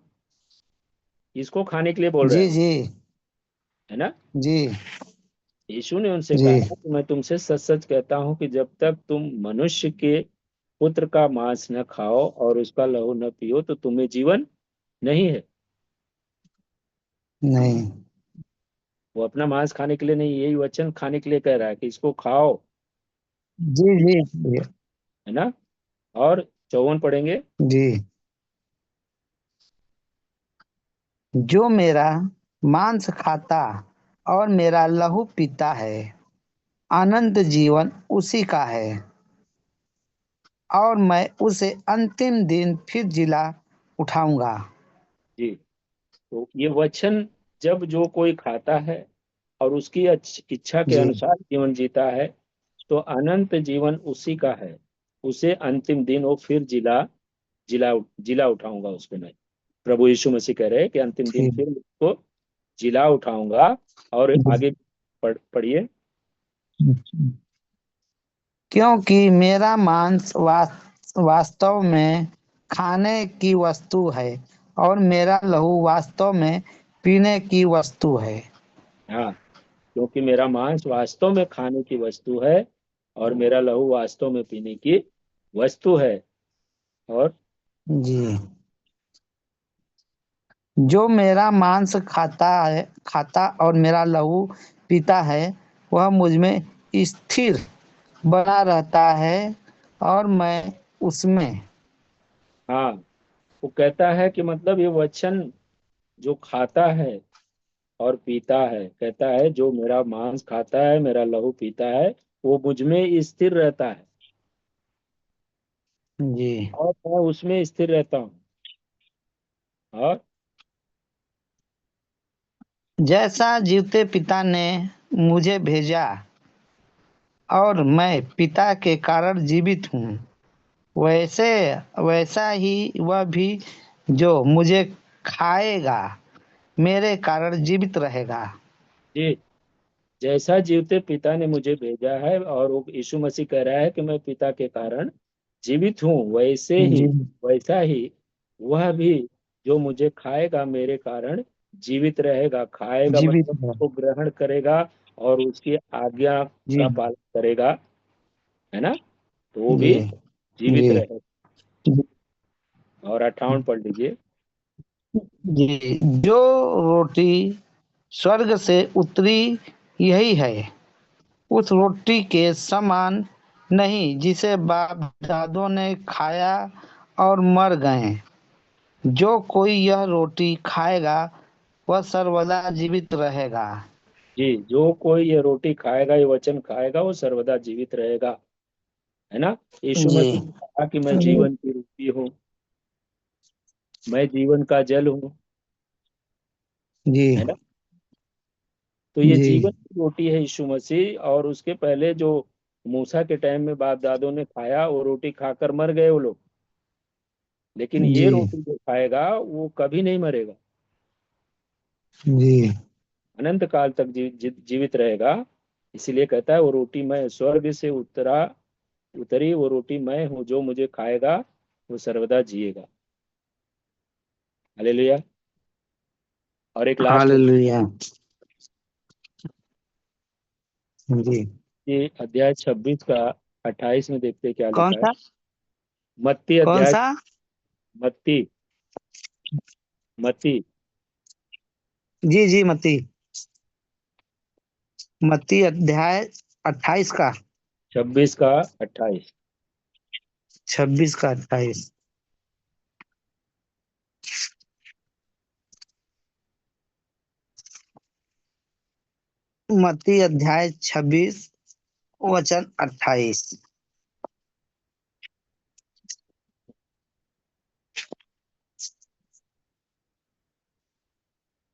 इसको खाने के लिए बोल रहे जी हैं, जी है ना? जी यीशु ने उनसे जी कहा कि मैं तुमसे सच सच कहता हूँ कि जब तक तुम मनुष्य के पुत्र का मांस न खाओ और उसका लहू न पियो तो तुम्हें जीवन नहीं है। नहीं। वो अपना मांस खाने के लिए नहीं, यही वचन खाने के लिए कह रहा है कि इसको खाओ, जी जी जी है ना? और 54 पढ़ेंगे। जी। जो मेरा मांस खाता और मेरा लहू पीता है अनंत जीवन उसी का है और मैं उसे अंतिम दिन फिर जिला उठाऊंगा। जी, तो ये वचन जब जो कोई खाता है और उसकी इच्छा के जी अनुसार जीवन जीता है तो अनंत जीवन उसी का है। उसे अंतिम दिन वो फिर जिला जिला उठाऊंगा उसको मैं। प्रभु यीशु मसीह कह रहे हैं कि अंतिम दिन ठीक। फिर उसको जिला उठाऊंगा। और आगे पढ़िए। क्योंकि मेरा मांस वास्तव में खाने की वस्तु है और मेरा लहू वास्तव में पीने की वस्तु है। हाँ, क्योंकि मेरा मांस वास्तव में खाने की वस्तु है और मेरा लहू वास्तव में पीने की वस्तु है। और जी। जो मेरा मांस खाता और मेरा लहू पीता है वह मुझ में स्थिर बना रहता है और मैं उसमें। हाँ, वो कहता है कि मतलब ये वचन जो खाता है और पीता है, कहता है जो मेरा मांस खाता है मेरा लहू पीता है वो मुझ में स्थिर रहता है जी और मैं उसमें स्थिर रहता हूँ। और जैसा जीवते पिता ने मुझे भेजा और मैं पिता के कारण जीवित हूँ वैसे वैसा ही वह भी जो मुझे खाएगा मेरे कारण जीवित रहेगा। जी, जैसा जीवते पिता ने मुझे भेजा है और वो यीशु मसीह कह रहा है कि मैं पिता के कारण जीवित हूँ जी वैसा ही वह भी जो मुझे खाएगा मेरे कारण जीवित रहेगा। खाएगा जीवित मतलब है। उसको ग्रहण करेगा और उसकी आज्ञा जी का पालन करेगा, है ना? तो वो जी भी जीवित जी रहेगा। और 58 पढ़ लीजिए। जी। जो रोटी स्वर्ग से उतरी यही है उस रोटी के समान नहीं जिसे बाप दादों ने खाया और मर गए। जो कोई यह रोटी खाएगा वह सर्वदा जीवित रहेगा। जी, जो कोई ये रोटी खाएगा, ये वचन खाएगा, वो सर्वदा जीवित रहेगा, है ना? यीशु जी मसीह ने कहा कि मैं जीवन की रोटी हूँ, मैं जीवन का जल हूँ, जी है ना? तो ये जी जीवन की रोटी है यीशु मसीह। और उसके पहले जो मूसा के टाइम में बाप दादों ने खाया वो रोटी खाकर मर गए वो लोग, लेकिन ये जी रोटी जो खाएगा वो कभी नहीं मरेगा, जी अनंत काल तक जीवित रहेगा। इसीलिए कहता है वो रोटी मैं स्वर्ग से उतरी वो रोटी मैं हूँ, जो मुझे खाएगा वो सर्वदा जिएगा। हालेलुया। और एक लास्ट हालेलुया। जी। ये अध्याय 26 का 28 में देखते हैं क्या कौन लिखा है। सा मत्ती कौन अध्याय, सा मत्ती मत्ती जी जी मती मत्ती अध्याय 28 का 26 का 28। 26 का 28। मत्ती अध्याय 26 वचन 28।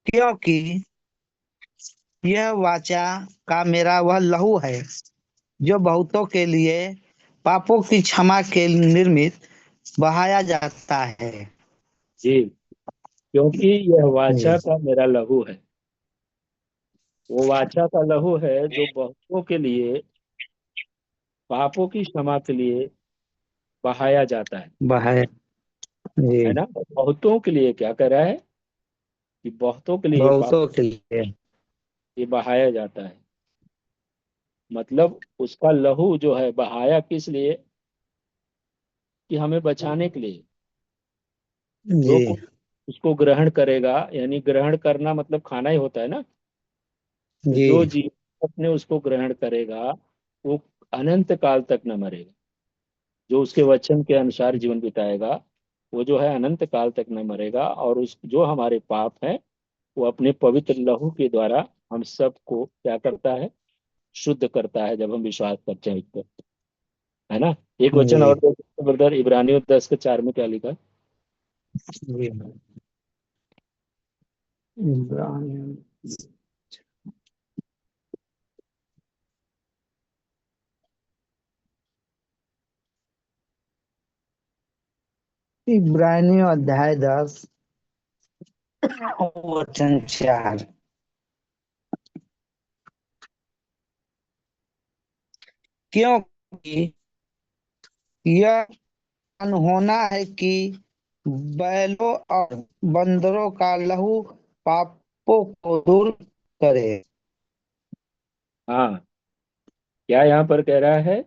क्योंकि यह वाचा का मेरा वह लहू है जो बहुतों के लिए पापों की क्षमा के निर्मित बहाया जाता है। जी, क्योंकि यह वाचा जी का मेरा लहू है। वो वाचा का लहू है जो बहुतों के लिए पापों की क्षमा के लिए बहाया जाता बहाया। जी है ना। बहुतों के लिए क्या कर रहा है कि बहुतों के लिए पाप बहुतों के लिए। ये बहाया जाता है। मतलब उसका लहू जो है बहाया किस लिए, कि हमें बचाने के लिए। जो जी कोई उसको ग्रहण करेगा, यानी ग्रहण करना मतलब खाना ही होता है ना। तो जी जो जीव अपने उसको ग्रहण करेगा वो अनंत काल तक न मरेगा। जो उसके वचन के अनुसार जीवन बिताएगा वो जो है अनंत काल तक न मरेगा। और उस जो हमारे पाप है वो अपने पवित्र लहू के द्वारा हम सबको क्या करता है, शुद्ध करता है, जब हम विश्वास करते हैं उस पर, है ना। एक वचन जी और ब्रदर, इब्रानियों 10:4 में क्या लिखा है? जी। इब्रानियों इब्रानियों अध्याय 10 वचन 4। क्योंकि यह अनहोना है कि बैलों और बंदरों का लहू पापों को दूर करे। हाँ, क्या यहाँ पर कह रहा है?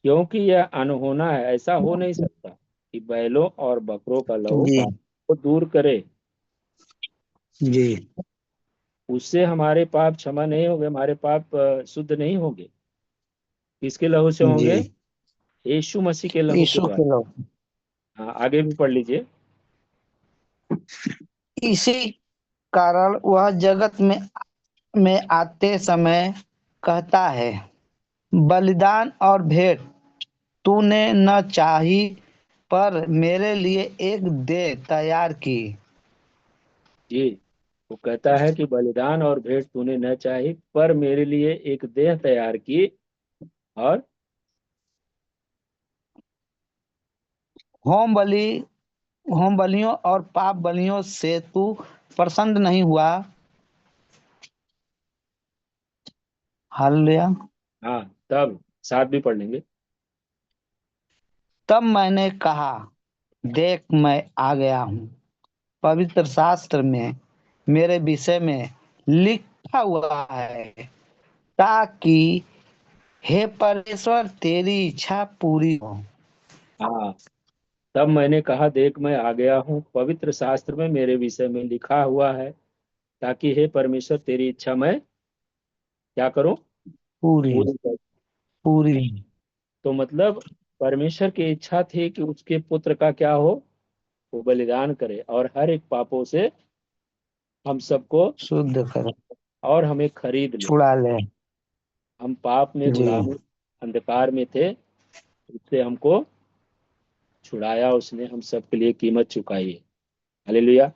क्योंकि यह अनहोना है, ऐसा हो नहीं सकता कि बैलों और बकरों का लहू जी पाप को दूर करे। जी उससे हमारे पाप क्षमा नहीं होंगे, हमारे पाप शुद्ध नहीं होंगे। किसके लहू से जी। होंगे? यीशु मसीह के लहू के यीशु द्वारा। के लहू। हाँ, आगे भी पढ़ लीजिए। इसी कारण वह जगत में आते समय कहता है, बलिदान और भेंट तूने न चाही, पर मेरे लिए एक देह तैयार की। जी, वो कहता है कि बलिदान और भेंट तूने न चाही, पर मेरे लिए एक देह तैयार की। और होम बलि होम बलियों और पाप बलियों से तू प्रसन्न नहीं हुआ। हालेलुया। हाँ, तब 7 भी पढ़ लेंगे। तब मैंने कहा, देख मैं आ गया हूँ। पवित्र शास्त्र में मेरे विषय में लिखा हुआ है, ताकि हे परमेश्वर तेरी इच्छा पूरी हो। हाँ, तब मैंने कहा, देख मैं आ गया हूँ, पवित्र शास्त्र में मेरे विषय में लिखा हुआ है, ताकि हे परमेश्वर तेरी इच्छा मैं क्या करूं, पूरी पूरी कर। पूरी। तो मतलब परमेश्वर की इच्छा थी कि उसके पुत्र का क्या हो, वो बलिदान करे और हर एक पापों से हम सबको, शुद्ध कर और हमें खरीद ले। छुड़ा ले। हम पाप में जी गुलामी अंधकार में थे, उससे हमको छुड़ाया उसने, हम सबके लिए कीमत चुकाई है। हालेलुया।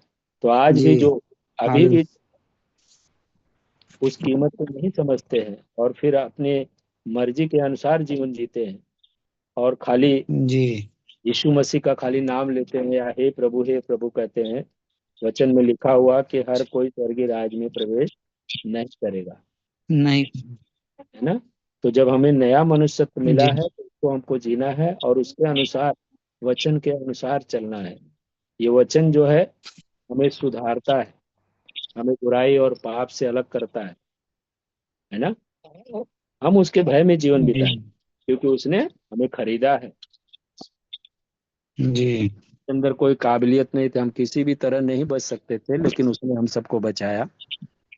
तो आज जी। भी जो अभी हाल भी उस कीमत को नहीं समझते हैं और फिर अपने मर्जी के अनुसार जीवन जीते हैं और खाली जी यीशु मसीह का खाली नाम लेते हैं या हे प्रभु कहते हैं, वचन में लिखा हुआ कि हर कोई स्वर्गीय राज में प्रवेश नहीं करेगा, नहीं। है ना। तो जब हमें नया मनुष्यत्व मिला जी है तो उसको हमको जीना है और उसके अनुसार, वचन के अनुसार चलना है। ये वचन जो है हमें सुधारता है, हमें बुराई और पाप से अलग करता है ना। हम उसके भय में जीवन जी बिताएं क्योंकि उसने हमें खरीदा है। जी अंदर कोई काबिलियत नहीं थी, हम किसी भी तरह नहीं बच सकते थे, लेकिन उसने हम सबको बचाया।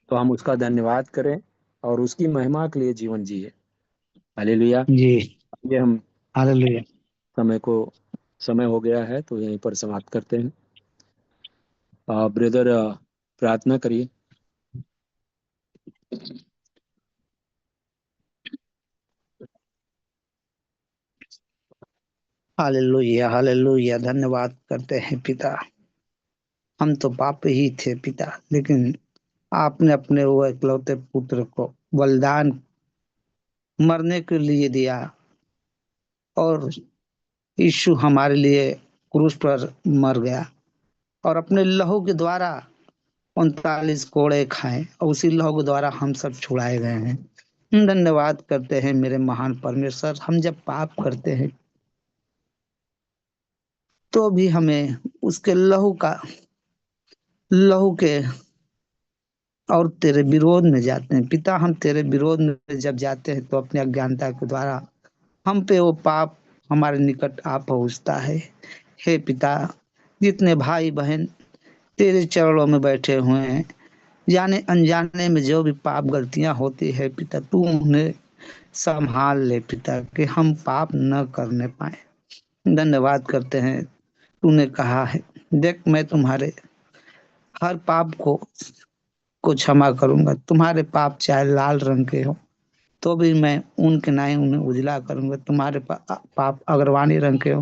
तो हम उसका धन्यवाद करें और उसकी महिमा के लिए जीवन जिए। हालेलुया। जी। ये हम हालेलुया। समय हो गया है तो यहीं पर समाप्त करते हैं। ब्रदर प्रार्थना करिए। हालेलुया। हालेलुया। धन्यवाद करते हैं पिता। हम तो पापी ही थे पिता, लेकिन आपने अपने वो इकलौते पुत्र को बलिदान मरने के लिए दिया, और यीशु हमारे लिए क्रूस पर मर गया और अपने लहू के द्वारा 39 कोड़े खाए, और उसी लहू के द्वारा हम सब छुड़ाए गए हैं। धन्यवाद करते हैं मेरे महान परमेश्वर। हम जब पाप करते हैं तो भी हमें उसके लहू के और तेरे विरोध में जाते हैं पिता। हम तेरे विरोध में जब जाते हैं तो अपनी अज्ञानता के द्वारा हम पे वो पाप हमारे निकट आ पहुंचता है। हे पिता, जितने भाई बहन तेरे चरणों में बैठे हुए हैं, जाने अनजाने में जो भी पाप गलतियां होती है पिता, तू उन्हें संभाल ले पिता, कि हम पाप न करने पाए। धन्यवाद करते हैं, तूने कहा है, देख मैं तुम्हारे हर पाप को क्षमा करूंगा। तुम्हारे पाप चाहे लाल रंग के हो तो भी मैं उनके नाई उन्हें उजला करूंगा। तुम्हारे पाप अगरवानी रंग के हो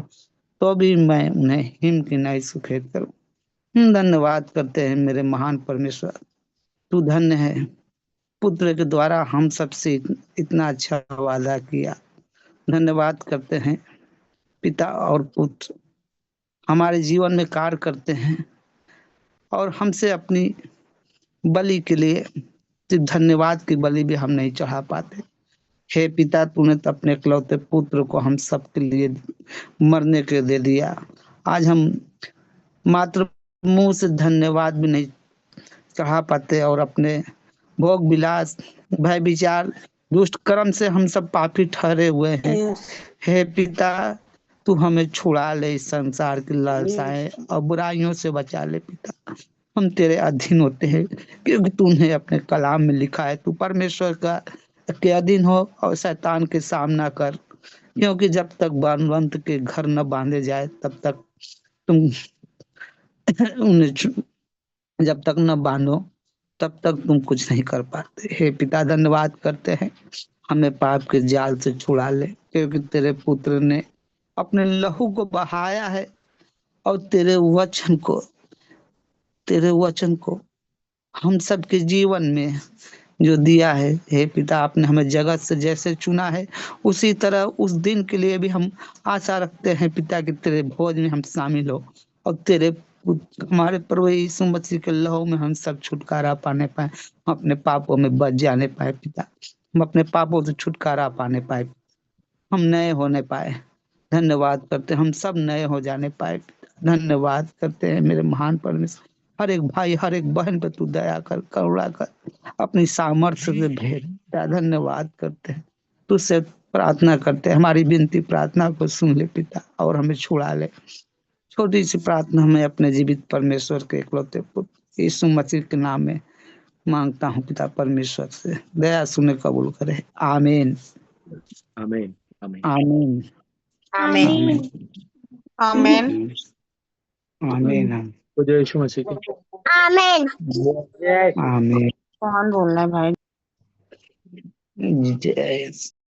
तो भी मैं उन्हें हिम की नाई सफेद करूं। धन्यवाद करते हैं मेरे महान परमेश्वर, तू धन्य है। पुत्र के द्वारा हम सबसे इतना अच्छा वादा किया। धन्यवाद करते हैं पिता और पुत्र हमारे जीवन में कार्य करते हैं और हमसे अपनी बलि के लिए सिर्फ धन्यवाद की बलि भी हम नहीं चढ़ा पाते। हे पिता, तूने तो अपने इकलौते पुत्र को हम सबके लिए मरने के दे दिया। आज हम मात्र मुंह से धन्यवाद भी नहीं चढ़ा पाते और अपने भोग विलास, भय विचार, दुष्ट कर्म से हम सब पापी ठहरे हुए हैं। हे पिता, तू हमें छुड़ा ले इस संसार की लालसाएं और बुराइयों से बचा ले पिता। हम तेरे अधीन होते हैं क्योंकि तूने अपने कलाम में लिखा है, तू परमेश्वर का के अधीन हो और शैतान के सामना कर, क्योंकि जब तक बलवंत के घर न बांधे जाए तब तक तुम उन्हें जब तक न बांधो तब तक तुम कुछ नहीं कर पाते। हे पिता, धन्यवाद करते हैं, हमें पाप के जाल से छुड़ा ले, क्योंकि तेरे पुत्र ने अपने लहू को बहाया है और तेरे वचन को हम सबके जीवन में जो दिया है। हे पिता, आपने हमें जगत से जैसे चुना है उसी तरह उस दिन के लिए भी हम आशा रखते हैं पिता, कि तेरे भोज में हम शामिल हो और हमारे प्रभु यीशु मसीह के लहू में हम सब छुटकारा पाने पाए, हम अपने पापों में बच जाने पाए पिता, हम अपने पापों से छुटकारा पाने पाए, हम नए होने पाए। धन्यवाद करते हम सब नए हो जाने पाए पिता। धन्यवाद करते हैं मेरे महान परमेश्वर, हर एक भाई हर एक बहन पे तू दया कर, करुणा कर, अपनी सामर्थ्य से भेंट। धन्यवाद करते हैं, तुझसे प्रार्थना करते हैं, हमारी विनती प्रार्थना को सुन ले पिता और हमें छुड़ा ले। छोटी सी प्रार्थना हमें अपने जीवित परमेश्वर के इकलौते पुत्र यीशु मसीह के नाम में मांगता हूँ पिता परमेश्वर से, दया सुने कबूल करे। आमीन। आमीन। आमीन। आमीन। आमीन। आमीन। आमीन। तो जय यीशु मसीह की। आमीन। आमीन। कौन बोलना है भाई? जय